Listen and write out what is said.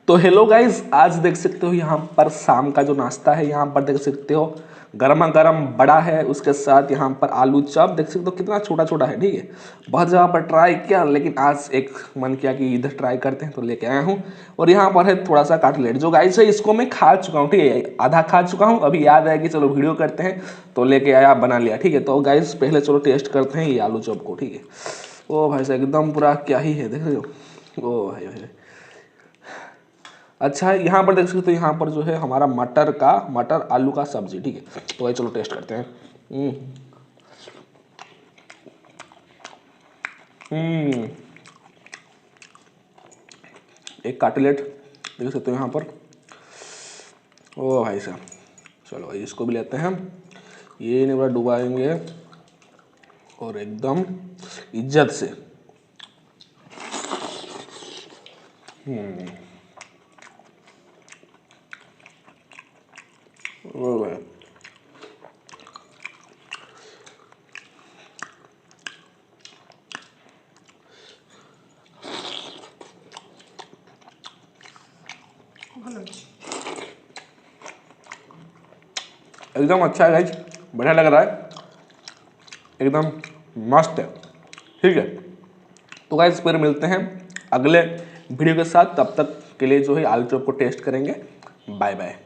तो hello guys, आज देख सकते हो यहाँ पर शाम का जो नाश्ता है, यहाँ पर देख सकते हो गर्मा गर्म बड़ा है, उसके साथ यहाँ पर आलू चॉप देख सकते हो कितना छोटा छोटा है। ठीक है, बहुत जगह पर ट्राई किया, लेकिन आज एक मन किया कि इधर ट्राई करते हैं तो लेके आया हूँ। और यहाँ पर है थोड़ा सा कटलेट, जो गाइज है इसको मैं खा चुका हूँ। ठीक है, आधा खा चुका हूँ, अभी याद आया कि चलो वीडियो करते हैं तो लेके आया, बना लिया। ठीक है, तो गाइज पहले चलो टेस्ट करते हैं ये आलू चॉप को। ठीक है, ओ भाई साहब एकदम पूरा क्या ही है, देख रहे हो। ओ भाई भाई अच्छा है। यहाँ पर देख सकते हो, यहाँ पर जो है हमारा मटर आलू का सब्जी। ठीक है, तो भाई चलो टेस्ट करते हैं। एक कटलेट देख सकते हो यहाँ पर। ओ भाई साहब, चलो भाई इसको भी लेते हैं हम। ये नहीं बड़ा डुबाएंगे और एकदम इज्जत से। ओ भाई एकदम अच्छा है गाइज, बढ़िया लग रहा है, एकदम मस्त है। ठीक है, तो गाइज फिर मिलते हैं अगले वीडियो के साथ, तब तक के लिए जो है आलू चॉप को टेस्ट करेंगे। Bye bye.